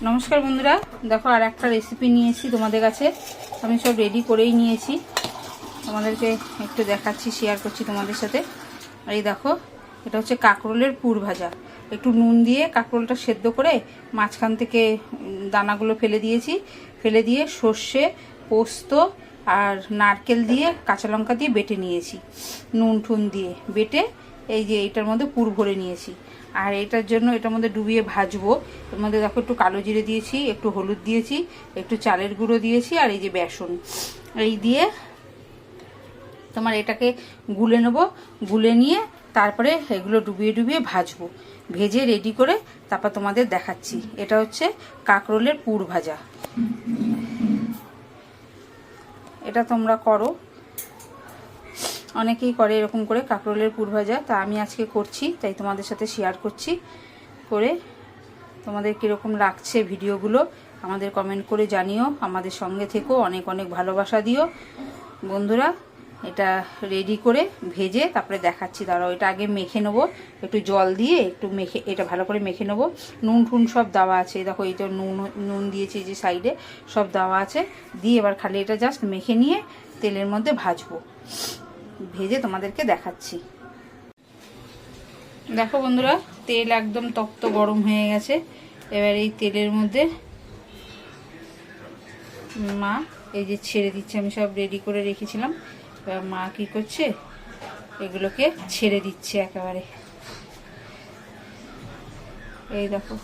নমস্কার বন্ধুরা, দেখো আর একটা রেসিপি নিয়েছি তোমাদের কাছে। আমি সব রেডি করেই নিয়েছি, তোমাদেরকে একটু দেখাচ্ছি, শেয়ার করছি তোমাদের সাথে। আর এই দেখো, এটা হচ্ছে কাঁকরোলের পুর ভাজা। একটু নুন দিয়ে কাঁকরোলটা সেদ্ধ করে মাঝখান থেকে দানাগুলো ফেলে দিয়েছি, ফেলে দিয়ে সর্ষে, পোস্ত আর নারকেল দিয়ে কাঁচা লঙ্কা দিয়ে বেটে নিয়েছি, নুন ঠুন দিয়ে বেটে এই যে এটার মধ্যে পুর ভরে নিয়েছি। আর এটার জন্য এটার মধ্যে ডুবিয়ে ভাজবো। এর মধ্যে দেখো একটু কালো জিরে দিয়েছি, একটু হলুদ দিয়েছি, একটু চালের গুঁড়ো দিয়েছি, আর এই যে বেসন, এই দিয়ে তোমার এটাকে গুলে নেবো। গুলে নিয়ে তারপরে এগুলো ডুবিয়ে ডুবিয়ে ভাজবো, ভেজে রেডি করে তারপর তোমাদের দেখাচ্ছি। এটা হচ্ছে কাঁকরোলের পুর ভাজা। এটা তোমরা করো, অনেকেই করে এরকম করে কাঁকরোলের পুর ভাজা। তা আমি আজকে করছি, তাই তোমাদের সাথে শেয়ার করছি। করে তোমাদের কীরকম লাগছে ভিডিওগুলো আমাদের কমেন্ট করে জানিও। আমাদের সঙ্গে থেকো, অনেক অনেক ভালোবাসা দিও বন্ধুরা। এটা রেডি করে ভেজে তারপরে দেখাচ্ছি। দাঁড়াও, এটা আগে মেখে নেবো, একটু জল দিয়ে একটু মেখে এটা ভালো করে মেখে নেবো। নুন ঠুন সব দেওয়া আছে, দেখো এটা নুন দিয়েছি যে সাইডে সব দেওয়া আছে। দিয়ে এবার খালি এটা জাস্ট মেখে নিয়ে তেলের মধ্যে ভাজবো, ভেজে তোমাদেরকে দেখাচ্ছি। দেখো বন্ধুরা, তেল একদম তপ্ত গরম হয়ে গেছে। এবার এই তেলের মধ্যে মা এই যে ছেড়ে দিচ্ছে, আমি সব রেডি করে রেখেছিলাম। এবার মা কি করছে, এগুলোকে ছেড়ে দিচ্ছে একেবারে। এই দেখো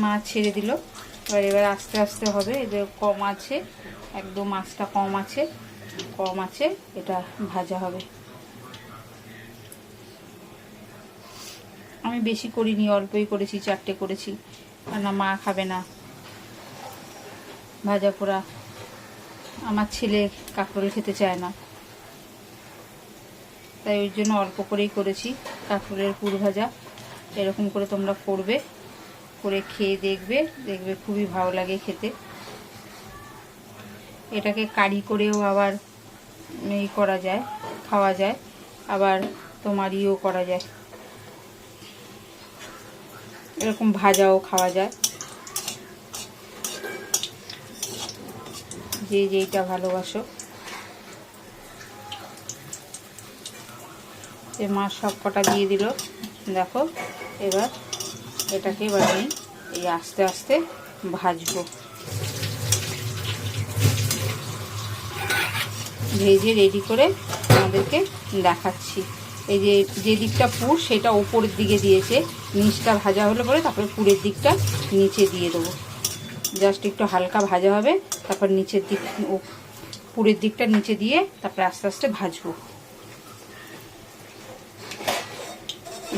মা ছেড়ে দিল। এবার আস্তে আস্তে হবে, এদের কম আছে, একদম আঁচটা কম আছে, এটা ভাজা হবে। আমি বেশি করিনি, অল্পই করেছি, 4টে করেছি, কেননা মা খাবে না ভাজা পোড়া। আমার ছেলে কাঁকরোল খেতে চায় না, তাই ওই জন্য অল্প করেই করেছি কাঁকরোলের পুর ভাজা। এরকম করে তোমরা করবে, করে খেয়ে দেখবে, খুবই ভালো লাগে খেতে। এটাকে কারি করেও আবার এই করা যায়, খাওয়া যায়, আবার তোমার ইয়েও করা যায়, এরকম ভাজাও খাওয়া যায়, যে যেইটা ভালোবাসো। এই মাছ সব কটা দিয়ে দিল, দেখো। এবার এটাকে এবার আমি এই আস্তে আস্তে ভাজবো, ভেজে রেডি করে আমাদেরকে দেখাচ্ছি। এই যে যে দিকটা পুর সেটা ওপরের দিকে দিয়েছে, নিচটা ভাজা হলে পরে তারপরে পুরের দিকটা নিচে দিয়ে দেবো। জাস্ট একটু হালকা ভাজা হবে, তারপর নিচের দিক পুরের দিকটা নিচে দিয়ে তারপরে আস্তে আস্তে ভাজবো,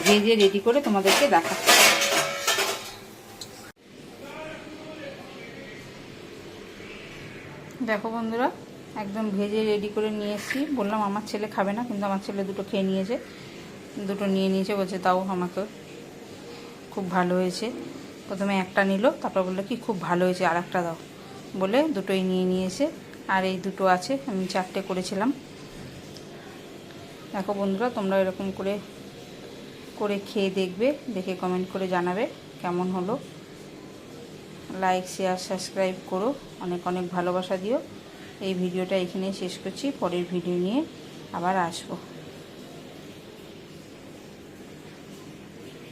ভেজে রেডি করে তোমাদেরকে দেখাচ্ছি। দেখো বন্ধুরা, একদম ভেজে রেডি করে নিয়ে এসেছি। বললাম আমার ছেলে খাবে না, কিন্তু আমার ছেলে দুটো খেয়ে নিয়েছে, দুটো নিয়ে নিয়েছে, বলছে তাও আমাকে খুব ভালো হয়েছে। প্রথমে একটা নিল, তারপর বললো কি খুব ভালো হয়েছে, আর একটা দাও, বলে দুটোই নিয়ে নিয়েছে। আর এই দুটো আছে, আমি 4টে করেছিলাম। দেখো বন্ধুরা, তোমরা এরকম করে করে খেয়ে দেখবে, দেখে কমেন্ট করে জানাবে কেমন হলো। লাইক, শেয়ার, সাবস্ক্রাইব করো, অনেক অনেক ভালোবাসা দিও। এই ভিডিওটা এখানেই শেষ করছি, পরের ভিডিও নিয়ে আবার আসবো।